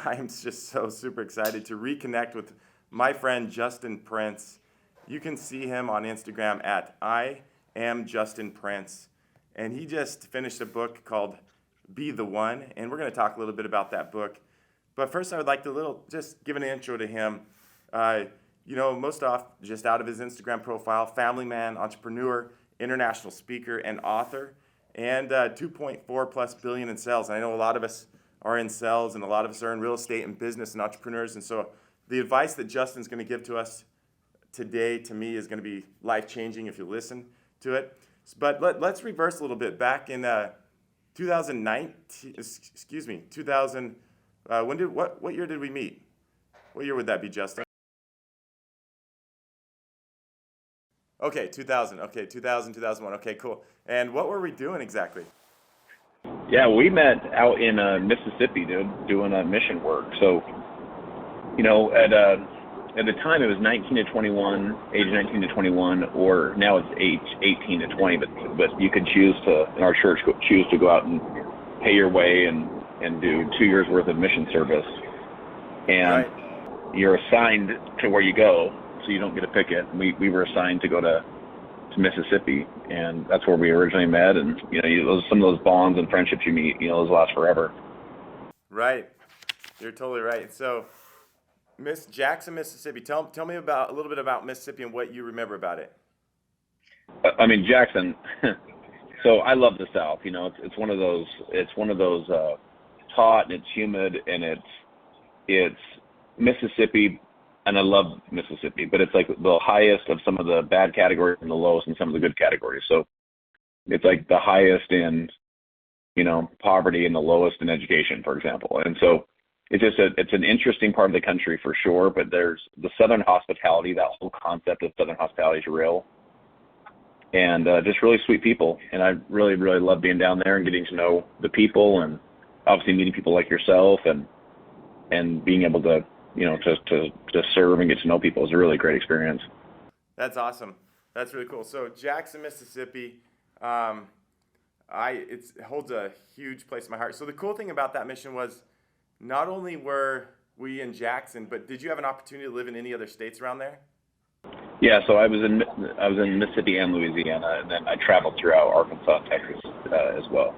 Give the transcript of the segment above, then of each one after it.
I'm just so super excited to reconnect with my friend Justin Prince. You can see him on Instagram at I am Justin Prince. And he just finished a book called Be the One. And we're going to talk a little bit about that book. But first, I would like to just give an intro to him. Most off just out of his Instagram profile, family man, entrepreneur, international speaker, and author, and 2.4 plus billion in sales. And I know a lot of us are in sales, and a lot of us are in real estate and business and entrepreneurs. And so the advice that Justin's going to give to us today, to me, is going to be life-changing if you listen to it. But let's reverse a little bit. Back in 2019, 2000. What year did we meet? What year would that be, Justin? Okay, 2000. Okay, 2000, 2001. Okay, cool. And what were we doing exactly? Yeah, we met out in Mississippi, dude, doing mission work. So, at the time it was 19 to 21, age 19 to 21, or now it's age 18 to 20. But you could choose to, in our church, choose to go out and pay your way and do 2 years worth of mission service. And Right. You're assigned to where you go, so you don't get to pick it. We were assigned to go to Mississippi, and that's where we originally met. And some of those bonds and friendships you meet, those last forever. Right. You're totally right. So, Miss Jackson, Mississippi. Tell me a little bit about Mississippi and what you remember about it. I mean, Jackson. So I love the South. It's one of those. It's one of those hot, and it's humid, and it's Mississippi. And I love Mississippi, but it's like the highest of some of the bad categories and the lowest in some of the good categories. So it's like the highest in, poverty and the lowest in education, for example. And so it's an interesting part of the country for sure, but there's the Southern hospitality, that whole concept of Southern hospitality is real. And just really sweet people. And I really, really love being down there and getting to know the people, and obviously meeting people like yourself, and being able to, to serve and get to know people is a really great experience. That's awesome. That's really cool. So Jackson, Mississippi, it holds a huge place in my heart. So the cool thing about that mission was not only were we in Jackson, but did you have an opportunity to live in any other states around there? Yeah, so I was in Mississippi and Louisiana, and then I traveled throughout Arkansas and Texas as well.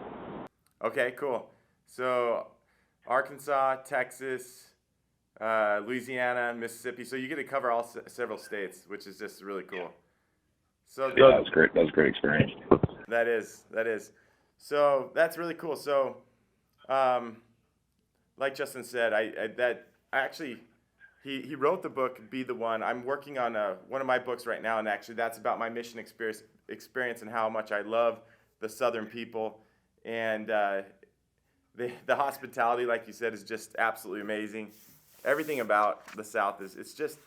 Okay, cool. So Arkansas, Texas, Louisiana, Mississippi. So you get to cover all several states, which is just really cool. So yeah, that was great. That was a great experience. That is. So that's really cool. So, like Justin said, he wrote the book Be the One. I'm working on one of my books right now, and actually that's about my mission experience and how much I love the Southern people, and the hospitality, like you said, is just absolutely amazing. Everything about the South it's just.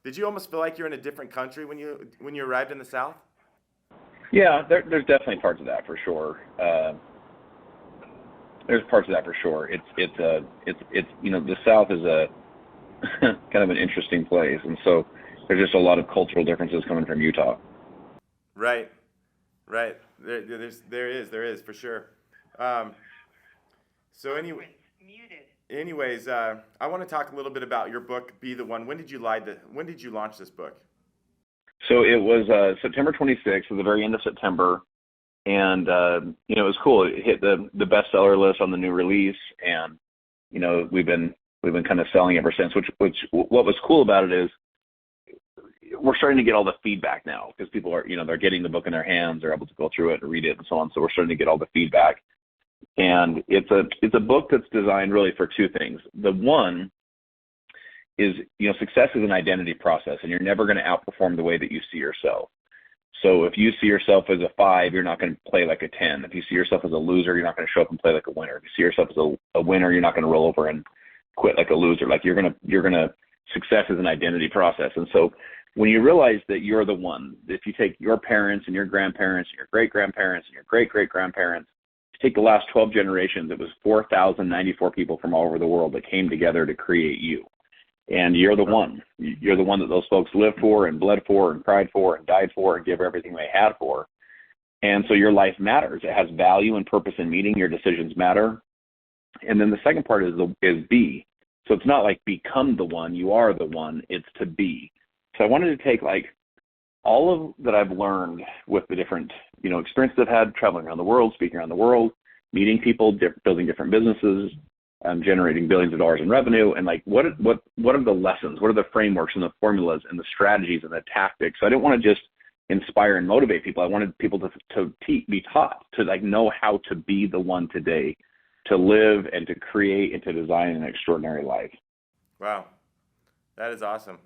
Did you almost feel like you're in a different country when you arrived in the South? Yeah, there's definitely parts of that for sure. There's parts of that for sure. It's the South is a kind of an interesting place, and so there's just a lot of cultural differences coming from Utah. Right. There is for sure. Anyways, I want to talk a little bit about your book, Be the One. When did you launch this book? So it was September 26th, at the very end of September, and it was cool. It hit the bestseller list on the new release, and we've been kind of selling ever since. Which what was cool about it is we're starting to get all the feedback now, because people are they're getting the book in their hands, they're able to go through it and read it and so on. So we're starting to get all the feedback. And it's a book that's designed really for two things. The one is, success is an identity process, and you're never going to outperform the way that you see yourself. So if you see yourself as a 5, you're not going to play like a 10. If you see yourself as a loser, you're not going to show up and play like a winner. If you see yourself as a winner, you're not going to roll over and quit like a loser. Like you're gonna success is an identity process. And so when you realize that you're the one, if you take your parents and your grandparents and your great-grandparents and your great-great-grandparents, take the last 12 generations, it was 4,094 people from all over the world that came together to create you. And you're the one. You're the one that those folks lived for and bled for and cried for and died for and gave everything they had for. And so your life matters. It has value and purpose and meaning. Your decisions matter. And then the second part is be. So it's not like become the one, you are the one, it's to be. So I wanted to take like all of that I've learned with the different, experiences I've had traveling around the world, speaking around the world, meeting people, building different businesses, generating billions of dollars in revenue, and like what are the lessons, what are the frameworks and the formulas and the strategies and the tactics. So I didn't want to just inspire and motivate people. I wanted people to be taught to like know how to be the one today, to live and to create and to design an extraordinary life. Wow, that is awesome.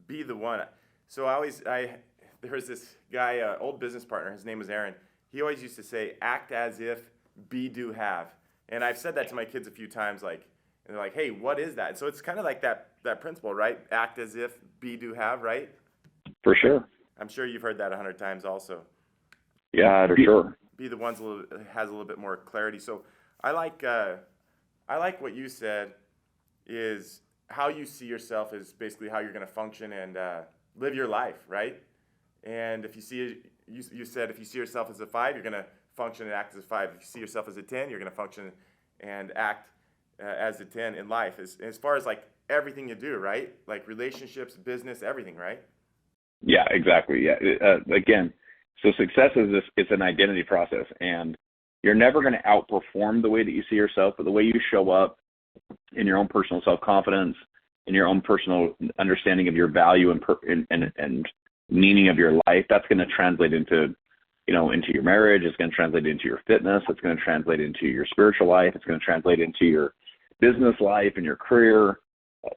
Be the one. So there was this guy, old business partner, his name was Aaron. He always used to say, act as if, be, do, have. And I've said that to my kids a few times, and they're like, hey, what is that? So it's kind of like that principle, right? Act as if, be, do, have, right? For sure. I'm sure you've heard that 100 times also. Yeah, for sure. Be the one's has a little bit more clarity. So I like what you said is how you see yourself is basically how you're going to function and live your life, right? And if you said if you see yourself as a 5, you're going to function and act as a 5. If you see yourself as a 10, you're going to function and act as a 10 in life. As far as like everything you do, right? Like relationships, business, everything, right? Yeah, exactly. Yeah. Again, so success is it's an identity process, and you're never going to outperform the way that you see yourself, but the way you show up in your own personal self-confidence, in your own personal understanding of your value and meaning of your life, that's going to translate into your marriage. It's going to translate into your fitness. It's going to translate into your spiritual life. It's going to translate into your business life and your career.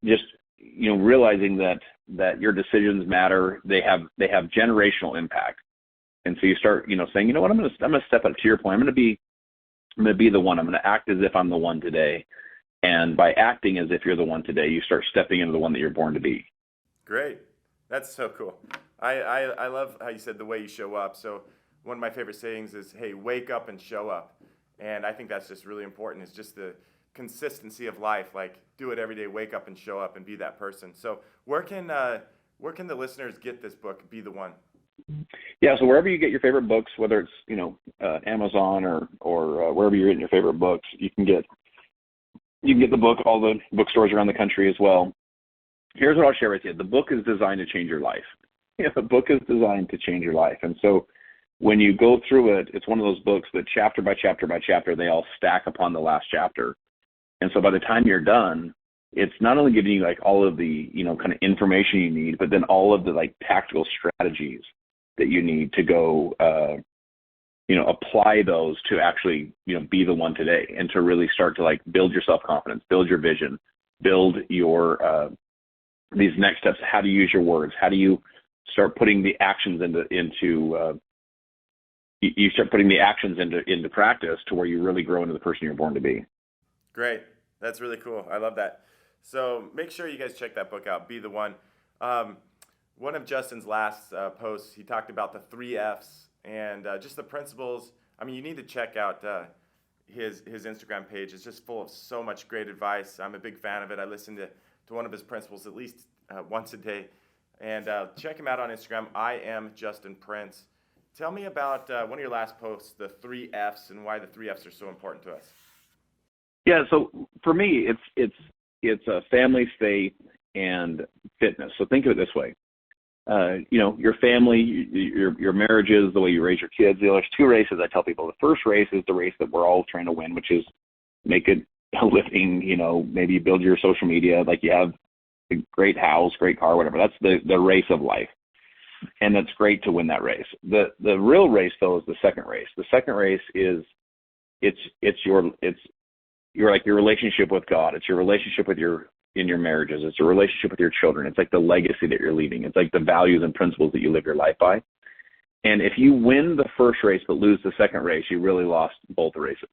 Just, realizing that your decisions matter. They have generational impact. And so you start, saying, you know what, I'm going to step up to your point. I'm going to be the one. I'm going to act as if I'm the one today. And by acting as if you're the one today, you start stepping into the one that you're born to be. Great. That's so cool. I love how you said the way you show up. So one of my favorite sayings is, hey, wake up and show up. And I think that's just really important. It's just the consistency of life. Like, do it every day, wake up and show up and be that person. So where can the listeners get this book, Be the One? Yeah, so wherever you get your favorite books, whether it's Amazon or wherever you're getting your favorite books, you can get the book. All the bookstores around the country as well. Here's what I'll share with you. The book is designed to change your life. The book is designed to change your life. And so when you go through it, it's one of those books that chapter by chapter by chapter, they all stack upon the last chapter. And so by the time you're done, it's not only giving you like all of the, kind of information you need, but then all of the like tactical strategies that you need to go, apply those to actually, be the one today and to really start to like build your self-confidence, build your vision, build your, these next steps, how to use your words, how do you start putting the actions into practice to where you really grow into the person you're born to be. Great. That's really cool. I love that. So make sure you guys check that book out, Be the One. One of Justin's last posts, he talked about the 3 Fs and just the principles. I mean, you need to check out his Instagram page. It's just full of so much great advice. I'm a big fan of it. I listen to one of his principles at least once a day. And check him out on Instagram. I am Justin Prince. Tell me about one of your last posts, the 3 Fs, and why the 3 Fs are so important to us. Yeah, so for me, it's a family, faith, and fitness. So think of it this way. Your family, your marriages, the way you raise your kids. There's 2 races I tell people. The first race is the race that we're all trying to win, which is make a living, maybe you build your social media, like you have a great house, great car, whatever. That's the race of life. And that's great to win that race. The real race, though, is the second race. The second race is your relationship with God. It's your relationship in your marriages. It's a relationship with your children. It's like the legacy that you're leaving. It's like the values and principles that you live your life by. And if you win the first race but lose the second race, you really lost both the races.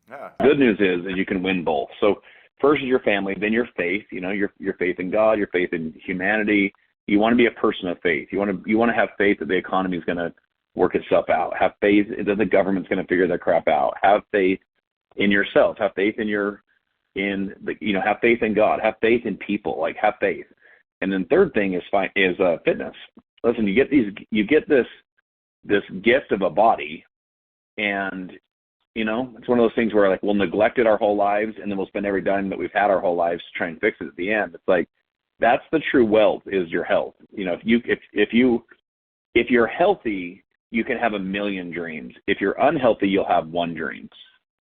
Yeah. Good news is that you can win both. So first is your family, then your faith. Your faith in God, your faith in humanity. You want to be a person of faith. You want to have faith that the economy is going to work itself out. Have faith that the government's going to figure that crap out. Have faith in yourself. Have faith have faith in God. Have faith in people. Like, have faith. And then third thing is fitness. Listen, you get this gift of a body, and You know, it's one of those things where like we'll neglect it our whole lives, and then we'll spend every dime that we've had our whole lives to try and fix it at the end. It's like that's the true wealth is your health. You know, if you're healthy, you can have a million dreams. If you're unhealthy, you'll have one dream.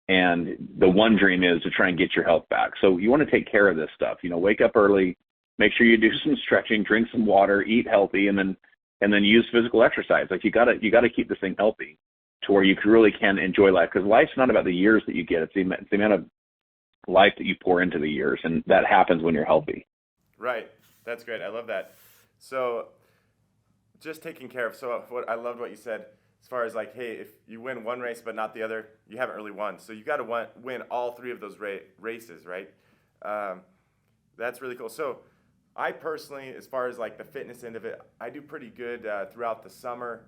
And the one dream is to try and get your health back. So you want to take care of this stuff. You know, wake up early, make sure you do some stretching, drink some water, eat healthy, and then use physical exercise. Like you gotta keep this thing healthy to where you really can enjoy life, because life's not about the years that you get. It's the amount of life that you pour into the years, and that happens when you're healthy. Right. That's great. I love that. So just taking care of, so what I loved what you said as far as like, hey, if you win one race but not the other, you haven't really won. So you got to win all three of those races, right? That's really cool. So I personally, as far as like the fitness end of it, I do pretty good throughout the summer.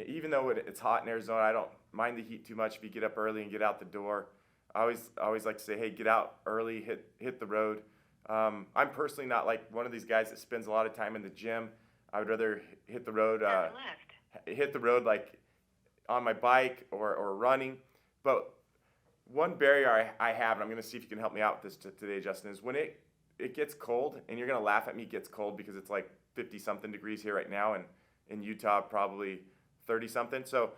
Even though it's hot in Arizona, I don't mind the heat too much if you get up early and get out the door. I always like to say, hey, get out early, hit the road. I'm personally not like one of these guys that spends a lot of time in the gym. I would rather hit the road like on my bike or running. But one barrier I have, and I'm going to see if you can help me out with this today, Justin, is when it gets cold, and you're going to laugh at me, it gets cold because it's like 50-something degrees here right now, and in Utah, probably 30-something. So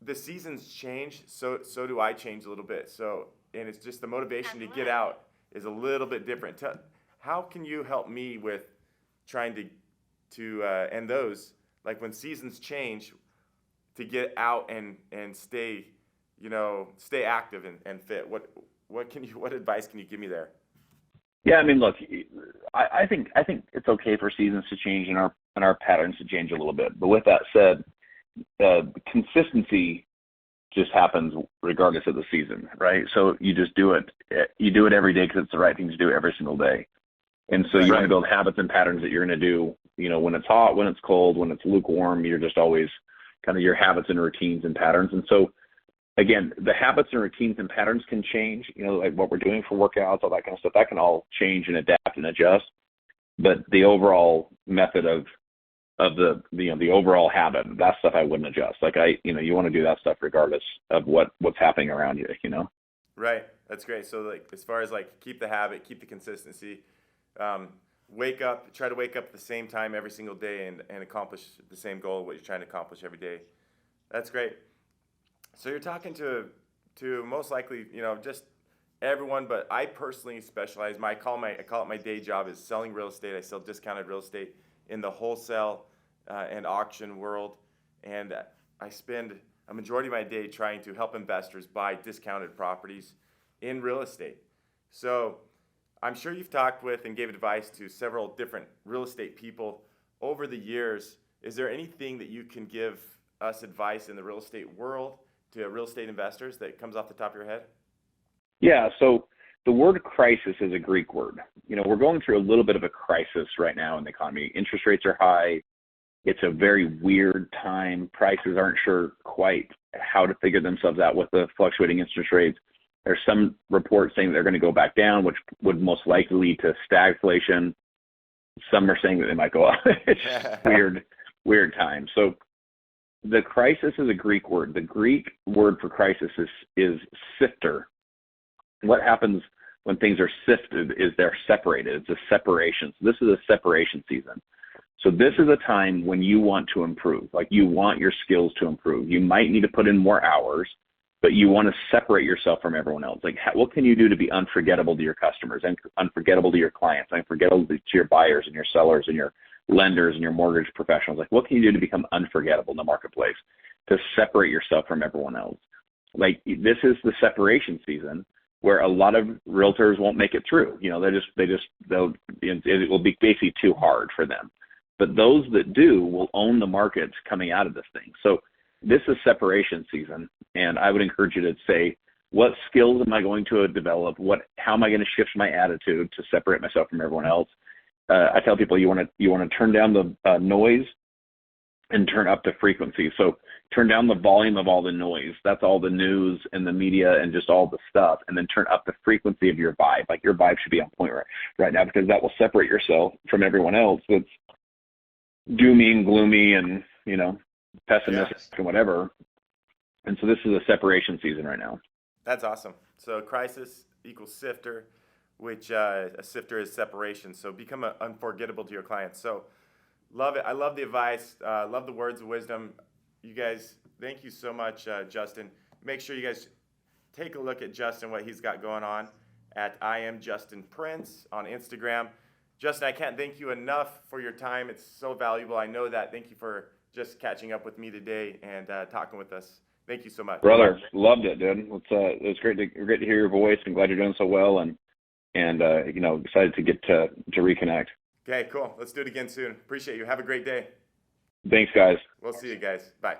the seasons change, so do I change a little bit. So, and it's just the motivation to get out is a little bit different. How can you help me with trying to end those, like when seasons change, to get out and stay active and fit? What advice can you give me there? Yeah, I mean, look, I think it's okay for seasons to change and our patterns to change a little bit. But with that said, consistency just happens regardless of the season, right? So you just do it. You do it every day because it's the right thing to do every single day. And so you want to build habits and patterns that you're going to do, you know, when it's hot, when it's cold, when it's lukewarm. You're just always kind of your habits and routines and patterns. And so, again, the habits and routines and patterns can change, you know, like what we're doing for workouts, all that kind of stuff. That can all change and adapt and adjust. But the overall method of the overall habit, that stuff I wouldn't adjust. Like you want to do that stuff regardless of what's happening around you, you know? Right. That's great. So like, as far as like, keep the habit, keep the consistency, try to wake up at the same time every single day and accomplish the same goal, what you're trying to accomplish every day. That's great. So you're talking to most likely, you know, just everyone, but I personally specialize, I call it my day job is selling real estate. I sell discounted real estate in the wholesale and auction world, and I spend a majority of my day trying to help investors buy discounted properties in real estate. So I'm sure you've talked with and gave advice to several different real estate people over the years. Is there anything that you can give us advice in the real estate world to real estate investors that comes off the top of your head? Yeah, so the word crisis is a Greek word. You know, we're going through a little bit of a crisis right now in the economy. Interest rates are high. It's a very weird time. Prices aren't sure quite how to figure themselves out with the fluctuating interest rates. There's some reports saying they're going to go back down, which would most likely lead to stagflation. Some are saying that they might go up. It's weird time. So the crisis is a Greek word. The Greek word for crisis is sifter. What happens when things are sifted is they're separated. It's a separation. So this is a separation season. So this is a time when you want to improve, like you want your skills to improve. You might need to put in more hours, but you want to separate yourself from everyone else. Like, what can you do to be unforgettable to your customers and unforgettable to your clients, unforgettable to your buyers and your sellers and your lenders and your mortgage professionals? Like, what can you do to become unforgettable in the marketplace, to separate yourself from everyone else? Like, this is the separation season where a lot of realtors won't make it through. You know, it will be basically too hard for them. But those that do will own the markets coming out of this thing. So this is separation season, and I would encourage you to say, what skills am I going to develop? How am I going to shift my attitude to separate myself from everyone else? I tell people you want to turn down the noise and turn up the frequency. So turn down the volume of all the noise. That's all the news and the media and just all the stuff. And then turn up the frequency of your vibe. Like, your vibe should be on point right now, because that will separate yourself from everyone else that's doomy and gloomy and, you know, pessimistic and whatever. And so this is a separation season right now. That's awesome. So crisis equals sifter, which a sifter is separation. So become unforgettable to your clients. So love it. I love the advice. Love the words of wisdom. You guys, thank you so much, Justin. Make sure you guys take a look at Justin, what he's got going on at I am Justin Prince on Instagram. Justin, I can't thank you enough for your time. It's so valuable. I know that. Thank you for just catching up with me today and talking with us. Thank you so much. Brother, loved it, dude. It was great to hear your voice, and glad you're doing so well, and excited to get to reconnect. Okay, cool. Let's do it again soon. Appreciate you. Have a great day. Thanks, guys. We'll see you guys. Bye.